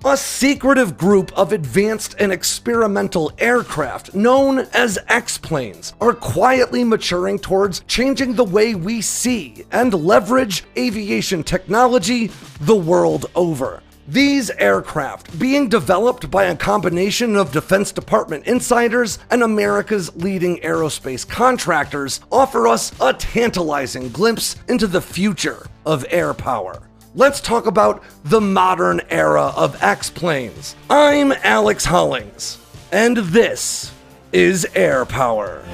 A secretive group of advanced and experimental aircraft known as X-planes are quietly maturing towards changing the way we see and leverage aviation technology the world over. These aircraft, being developed by a combination of Defense Department insiders and America's leading aerospace contractors, offer us a tantalizing glimpse into the future of air power. Let's talk about the modern era of X-planes. I'm Alex Hollings, and this is Air Power.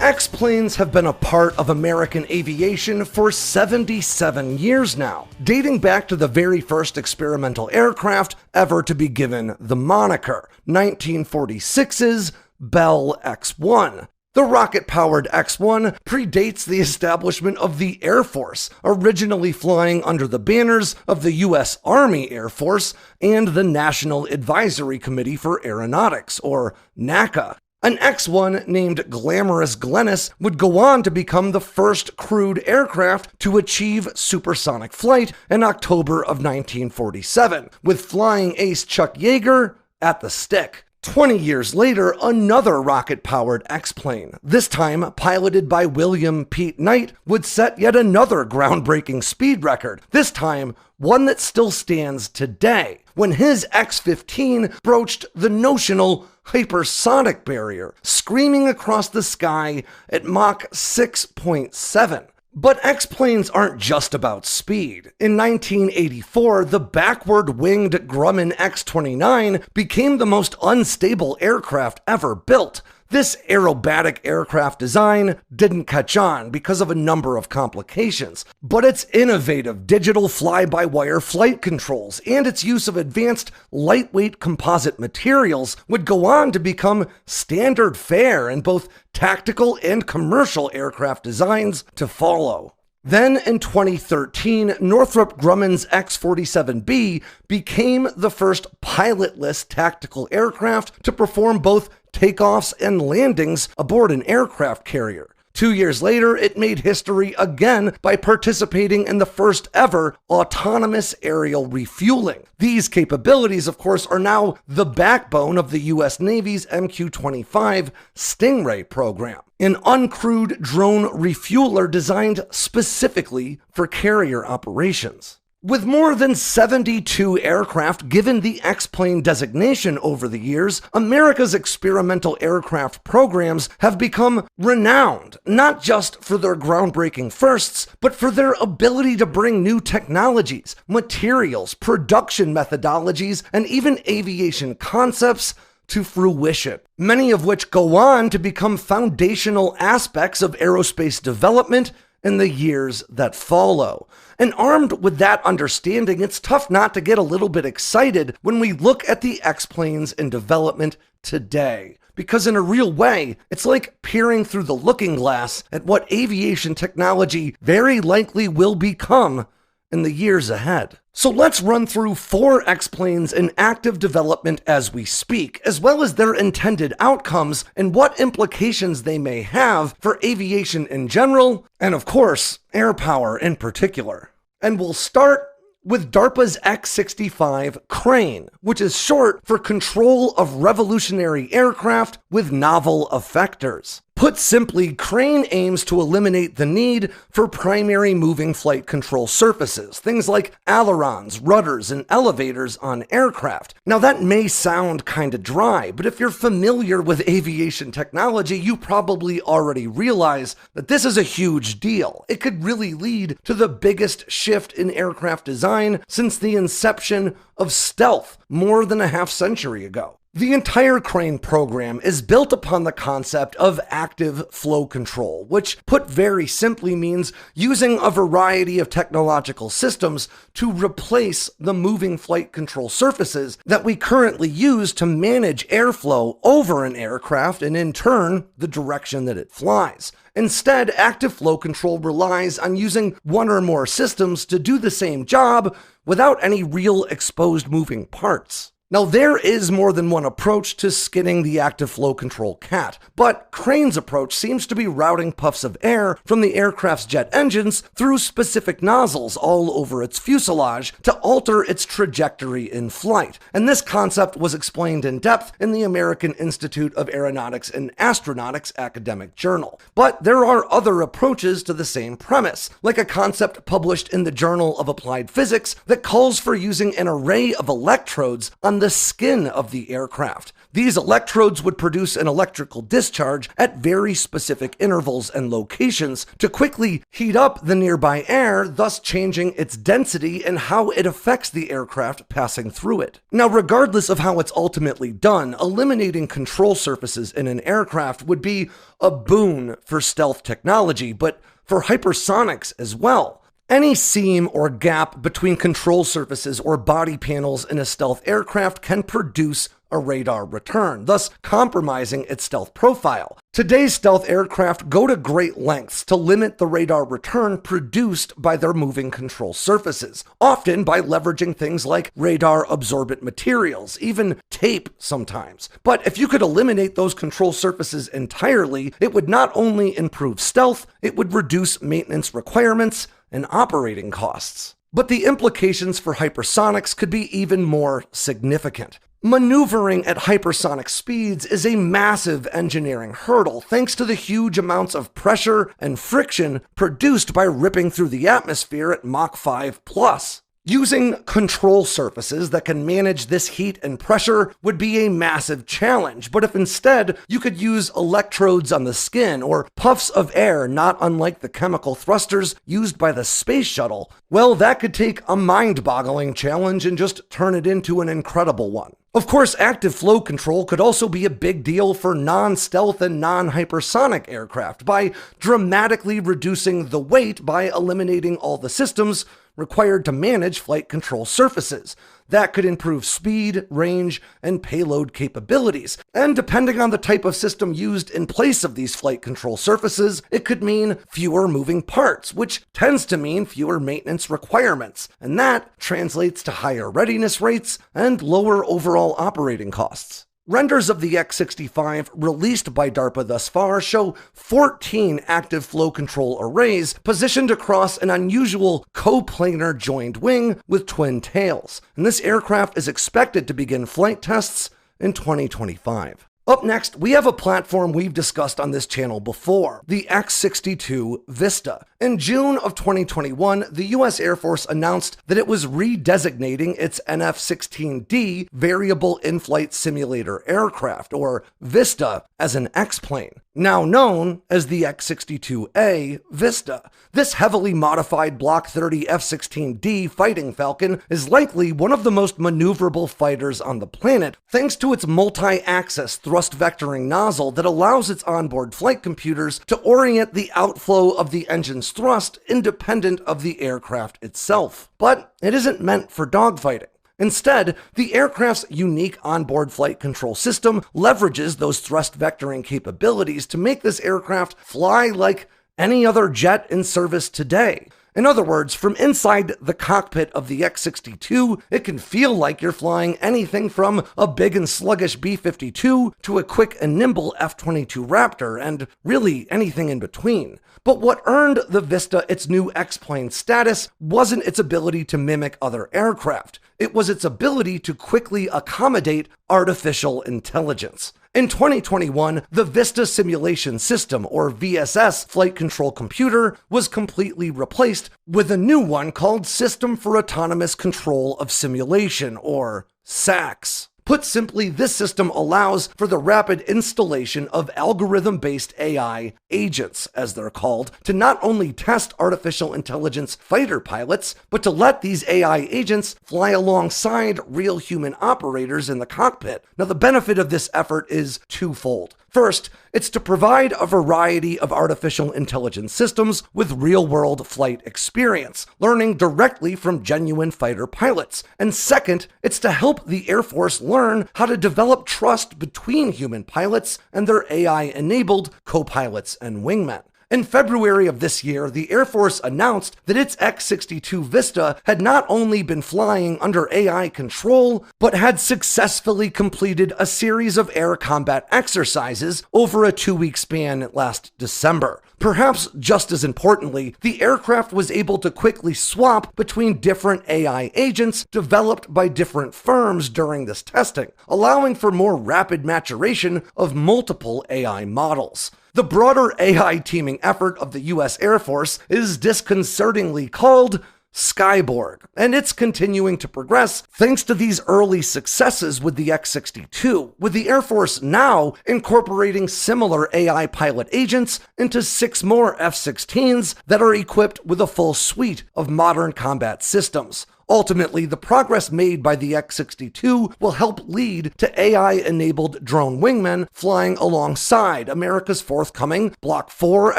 X-planes have been a part of American aviation for 77 years now, dating back to the very first experimental aircraft ever to be given the moniker, 1946's Bell X-1. The rocket-powered X-1 predates the establishment of the Air Force, originally flying under the banners of the U.S. Army Air Force and the National Advisory Committee for Aeronautics, or NACA. An X-1 named Glamorous Glennis would go on to become the first crewed aircraft to achieve supersonic flight in October of 1947, with flying ace Chuck Yeager at the stick. 20 years later, another rocket-powered X-plane, this time piloted by William Pete Knight, would set yet another groundbreaking speed record, this time one that still stands today, when his X-15 broached the notional hypersonic barrier, screaming across the sky at Mach 6.7. But X-planes aren't just about speed. In 1984, the backward-winged Grumman X-29 became the most unstable aircraft ever built. This aerobatic aircraft design didn't catch on because of a number of complications, but its innovative digital fly-by-wire flight controls and its use of advanced lightweight composite materials would go on to become standard fare in both tactical and commercial aircraft designs to follow. Then in 2013, Northrop Grumman's X-47B became the first pilotless tactical aircraft to perform both takeoffs and landings aboard an aircraft carrier. 2 years later, it made history again by participating in the first ever autonomous aerial refueling. These capabilities, of course, are now the backbone of the U.S. Navy's MQ-25 Stingray program, an uncrewed drone refueler designed specifically for carrier operations. With more than 72 aircraft given the X-plane designation over the years, America's experimental aircraft programs have become renowned, not just for their groundbreaking firsts, but for their ability to bring new technologies, materials, production methodologies, and even aviation concepts to fruition, many of which go on to become foundational aspects of aerospace development in the years that follow. And armed with that understanding, it's tough not to get a little bit excited when we look at the X-planes in development today. Because in a real way, it's like peering through the looking glass at what aviation technology very likely will become in the years ahead. So let's run through 4 X-planes in active development as we speak, as well as their intended outcomes and what implications they may have for aviation in general, and of course, air power in particular. And we'll start with DARPA's X-65 Crane, which is short for Control of Revolutionary Aircraft with Novel Effectors. Put simply, Crane aims to eliminate the need for primary moving flight control surfaces, things like ailerons, rudders, and elevators on aircraft. Now that may sound kinda dry, but if you're familiar with aviation technology, you probably already realize that this is a huge deal. It could really lead to the biggest shift in aircraft design since the inception of stealth more than a half century ago. The entire Crane program is built upon the concept of active flow control, which put very simply means using a variety of technological systems to replace the moving flight control surfaces that we currently use to manage airflow over an aircraft and in turn, the direction that it flies. Instead, active flow control relies on using one or more systems to do the same job without any real exposed moving parts. Now, there is more than one approach to skinning the active flow control cat, but Crane's approach seems to be routing puffs of air from the aircraft's jet engines through specific nozzles all over its fuselage to alter its trajectory in flight. And this concept was explained in depth in the American Institute of Aeronautics and Astronautics academic journal. But there are other approaches to the same premise, like a concept published in the Journal of Applied Physics that calls for using an array of electrodes on the skin of the aircraft. These electrodes would produce an electrical discharge at very specific intervals and locations to quickly heat up the nearby air, thus changing its density and how it affects the aircraft passing through it. Now, regardless of how it's ultimately done, eliminating control surfaces in an aircraft would be a boon for stealth technology, but for hypersonics as well. Any seam or gap between control surfaces or body panels in a stealth aircraft can produce a radar return, thus compromising its stealth profile. Today's stealth aircraft go to great lengths to limit the radar return produced by their moving control surfaces, often by leveraging things like radar absorbent materials, even tape sometimes. But if you could eliminate those control surfaces entirely, it would not only improve stealth, it would reduce maintenance requirements and operating costs. But the implications for hypersonics could be even more significant. Maneuvering at hypersonic speeds is a massive engineering hurdle thanks to the huge amounts of pressure and friction produced by ripping through the atmosphere at Mach 5+. Using control surfaces that can manage this heat and pressure would be a massive challenge, but if instead you could use electrodes on the skin or puffs of air not unlike the chemical thrusters used by the space shuttle, well, that could take a mind-boggling challenge and just turn it into an incredible one. Of course, active flow control could also be a big deal for non-stealth and non-hypersonic aircraft by dramatically reducing the weight by eliminating all the systems required to manage flight control surfaces. That could improve speed, range, and payload capabilities. And depending on the type of system used in place of these flight control surfaces, it could mean fewer moving parts, which tends to mean fewer maintenance requirements. And that translates to higher readiness rates and lower overall operating costs. Renders of the X-65 released by DARPA thus far show 14 active flow control arrays positioned across an unusual coplanar joined wing with twin tails, and this aircraft is expected to begin flight tests in 2025. Up next, we have a platform we've discussed on this channel before, the X-62 Vista. In June of 2021, the US Air Force announced that it was redesignating its NF-16D Variable In-Flight Simulator Aircraft, or VISTA, as an X-plane, now known as the X-62A Vista. This heavily modified Block 30 F-16D Fighting Falcon is likely one of the most maneuverable fighters on the planet, thanks to its multi-axis thrust vectoring nozzle that allows its onboard flight computers to orient the outflow of the engine's thrust independent of the aircraft itself. But it isn't meant for dogfighting. Instead, the aircraft's unique onboard flight control system leverages those thrust vectoring capabilities to make this aircraft fly like any other jet in service today. In other words, from inside the cockpit of the X-62, it can feel like you're flying anything from a big and sluggish B-52 to a quick and nimble F-22 Raptor, and really anything in between. But what earned the Vista its new X-plane status wasn't its ability to mimic other aircraft. It was its ability to quickly accommodate artificial intelligence. In 2021, the Vista Simulation System, or VSS, flight control computer was completely replaced with a new one called System for Autonomous Control of Simulation, or SACS. Put simply, this system allows for the rapid installation of algorithm-based AI agents, as they're called, to not only test artificial intelligence fighter pilots, but to let these AI agents fly alongside real human operators in the cockpit. Now, the benefit of this effort is twofold. First, it's to provide a variety of artificial intelligence systems with real-world flight experience, learning directly from genuine fighter pilots. And second, it's to help the Air Force learn how to develop trust between human pilots and their AI-enabled co-pilots and wingmen. In February of this year, the Air Force announced that its X-62 Vista had not only been flying under AI control, but had successfully completed a series of air combat exercises over a 2-week span last December. Perhaps just as importantly, the aircraft was able to quickly swap between different AI agents developed by different firms during this testing, allowing for more rapid maturation of multiple AI models. The broader AI teaming effort of the US Air Force is disconcertingly called Skyborg, and it's continuing to progress thanks to these early successes with the X-62, with the Air Force now incorporating similar AI pilot agents into 6 more F-16s that are equipped with a full suite of modern combat systems. Ultimately, the progress made by the X-62 will help lead to AI-enabled drone wingmen flying alongside America's forthcoming Block 4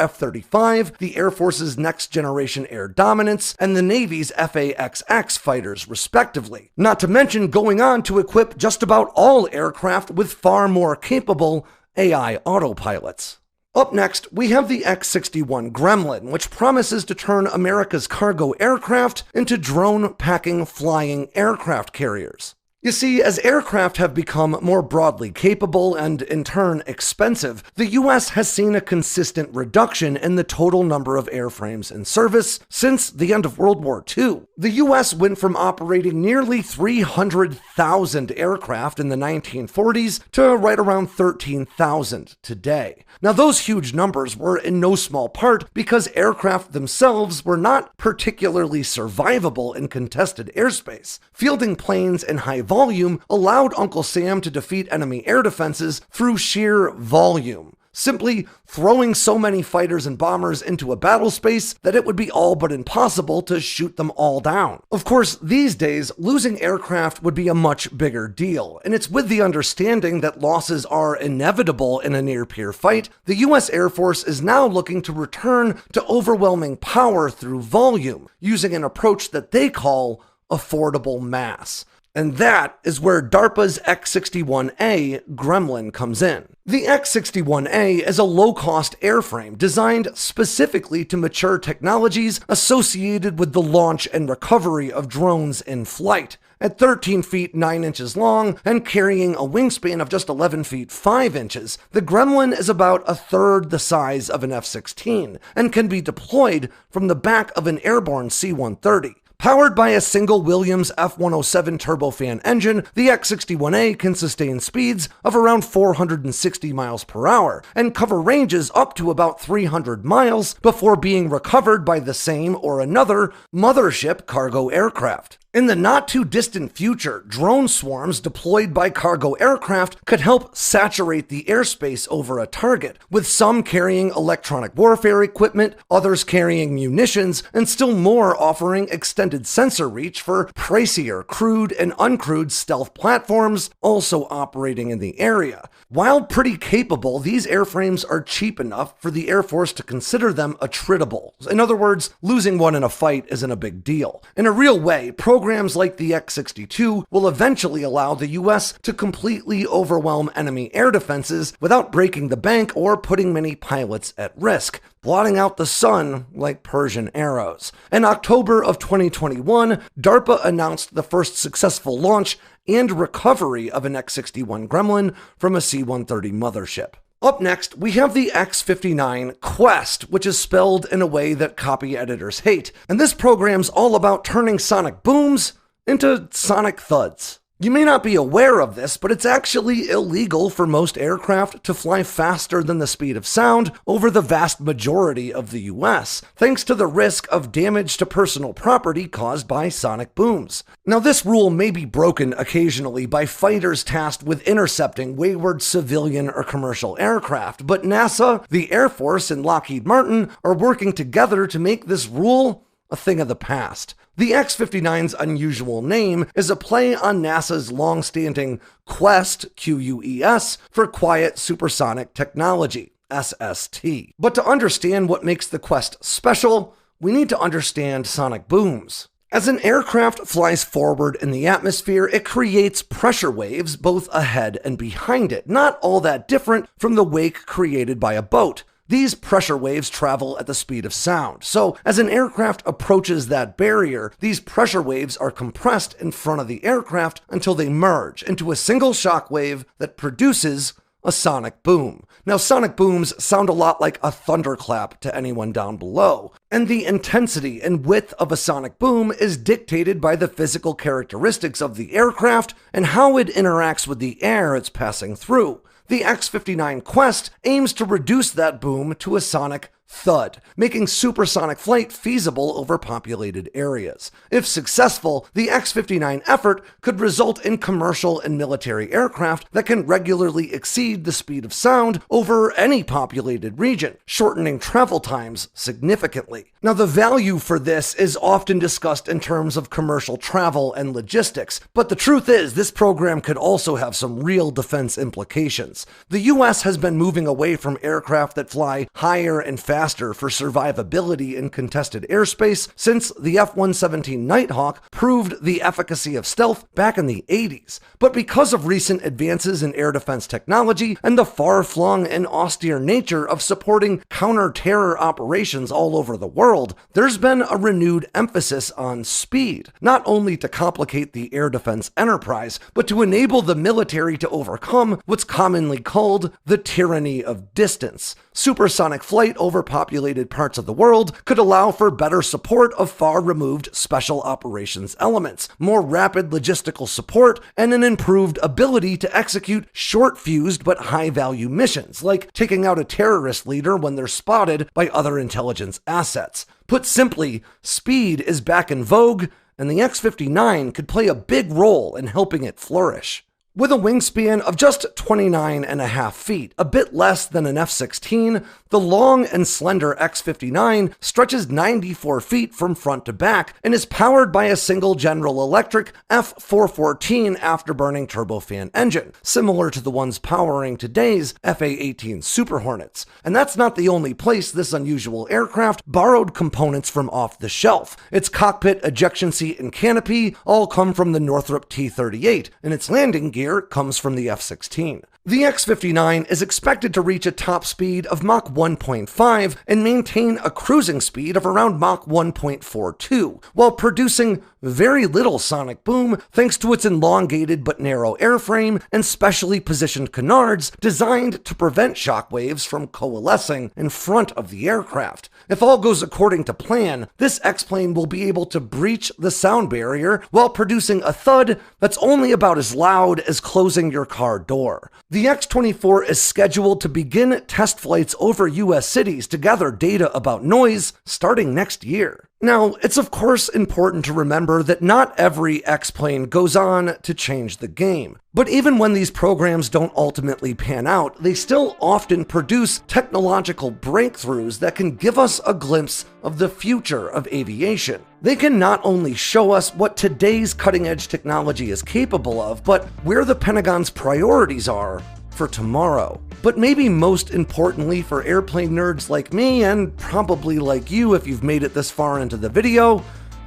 F-35, the Air Force's next-generation air dominance, and the Navy's F/A-XX fighters, respectively. Not to mention going on to equip just about all aircraft with far more capable AI autopilots. Up next, we have the X-61 Gremlin, which promises to turn America's cargo aircraft into drone-packing flying aircraft carriers. You see, as aircraft have become more broadly capable and, in turn, expensive, the US has seen a consistent reduction in the total number of airframes in service since the end of World War II. The US went from operating nearly 300,000 aircraft in the 1940s to right around 13,000 today. Now, those huge numbers were in no small part because aircraft themselves were not particularly survivable in contested airspace. Fielding planes in high volume allowed Uncle Sam to defeat enemy air defenses through sheer volume, simply throwing so many fighters and bombers into a battle space that it would be all but impossible to shoot them all down. Of course, these days, losing aircraft would be a much bigger deal, and it's with the understanding that losses are inevitable in a near-peer fight, the US Air Force is now looking to return to overwhelming power through volume, using an approach that they call affordable mass. And that is where DARPA's X-61A Gremlin comes in. The X-61A is a low-cost airframe designed specifically to mature technologies associated with the launch and recovery of drones in flight. At 13 feet 9 inches long and carrying a wingspan of just 11 feet 5 inches, the Gremlin is about a third the size of an F-16 and can be deployed from the back of an airborne C-130. Powered by a single Williams F-107 turbofan engine, the X-61A can sustain speeds of around 460 miles per hour and cover ranges up to about 300 miles before being recovered by the same or another mothership cargo aircraft. In the not-too-distant future, drone swarms deployed by cargo aircraft could help saturate the airspace over a target, with some carrying electronic warfare equipment, others carrying munitions, and still more offering extended sensor reach for pricier crewed and uncrewed stealth platforms also operating in the area. While pretty capable, these airframes are cheap enough for the Air Force to consider them attritable. In other words, losing one in a fight isn't a big deal. In a real way, programs like the X-62 will eventually allow the US to completely overwhelm enemy air defenses without breaking the bank or putting many pilots at risk, blotting out the sun like Persian arrows. In October of 2021, DARPA announced the first successful launch and recovery of an X-61 Gremlin from a C-130 mothership. Up next, we have the X-59 Quest, which is spelled in a way that copy editors hate, and this program's all about turning sonic booms into sonic thuds. You may not be aware of this, but it's actually illegal for most aircraft to fly faster than the speed of sound over the vast majority of the US, thanks to the risk of damage to personal property caused by sonic booms. Now, this rule may be broken occasionally by fighters tasked with intercepting wayward civilian or commercial aircraft, but NASA, the Air Force, and Lockheed Martin are working together to make this rule a thing of the past. The X-59's unusual name is a play on NASA's long-standing Quest, Q-U-E-S, for Quiet Supersonic Technology, SST. But to understand what makes the Quest special, we need to understand sonic booms. As an aircraft flies forward in the atmosphere, it creates pressure waves both ahead and behind it, not all that different from the wake created by a boat. These pressure waves travel at the speed of sound, so as an aircraft approaches that barrier, these pressure waves are compressed in front of the aircraft until they merge into a single shock wave that produces a sonic boom. Now, sonic booms sound a lot like a thunderclap to anyone down below, and the intensity and width of a sonic boom is dictated by the physical characteristics of the aircraft and how it interacts with the air it's passing through. The X-59 Quest aims to reduce that boom to a sonic thud, making supersonic flight feasible over populated areas. If successful, the X-59 effort could result in commercial and military aircraft that can regularly exceed the speed of sound over any populated region, shortening travel times significantly. Now, the value for this is often discussed in terms of commercial travel and logistics, but the truth is this program could also have some real defense implications. The US has been moving away from aircraft that fly higher and faster for survivability in contested airspace since the F-117 Nighthawk proved the efficacy of stealth back in the 80s. But because of recent advances in air defense technology and the far-flung and austere nature of supporting counter-terror operations all over the world, there's been a renewed emphasis on speed, not only to complicate the air defense enterprise, but to enable the military to overcome what's commonly called the tyranny of distance. Supersonic flight over populated parts of the world could allow for better support of far-removed special operations elements, more rapid logistical support, and an improved ability to execute short-fused but high-value missions, like taking out a terrorist leader when they're spotted by other intelligence assets. Put simply, speed is back in vogue, and the X-59 could play a big role in helping it flourish. With a wingspan of just 29.5 feet, a bit less than an F-16, the long and slender X-59 stretches 94 feet from front to back and is powered by a single General Electric F414 afterburning turbofan engine, similar to the ones powering today's F/A-18 Super Hornets. And that's not the only place this unusual aircraft borrowed components from off the shelf. Its cockpit, ejection seat, and canopy all come from the Northrop T-38, and its landing gear comes from the F-16. The X-59 is expected to reach a top speed of Mach 1.5 and maintain a cruising speed of around Mach 1.42, while producing very little sonic boom thanks to its elongated but narrow airframe and specially positioned canards designed to prevent shock waves from coalescing in front of the aircraft. If all goes according to plan, this X-plane will be able to breach the sound barrier while producing a thud that's only about as loud as closing your car door. The X-24 is scheduled to begin test flights over US cities to gather data about noise starting next year. Now, it's of course important to remember that not every X-plane goes on to change the game. But even when these programs don't ultimately pan out, they still often produce technological breakthroughs that can give us a glimpse of the future of aviation. They can not only show us what today's cutting-edge technology is capable of, but where the Pentagon's priorities are for tomorrow. But maybe most importantly for airplane nerds like me, and probably like you if you've made it this far into the video,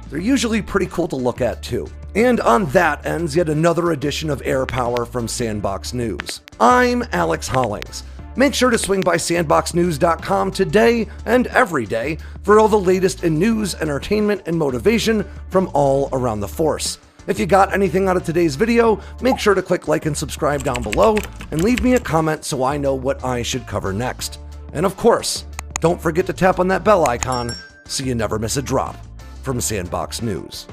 they're usually pretty cool to look at too. And on that ends yet another edition of Air Power from Sandbox News. I'm Alex Hollings. Make sure to swing by sandboxnews.com today and every day for all the latest in news, entertainment, and motivation from all around the force. If you got anything out of today's video, make sure to click like and subscribe down below and leave me a comment so I know what I should cover next. And of course, don't forget to tap on that bell icon so you never miss a drop from Sandbox News.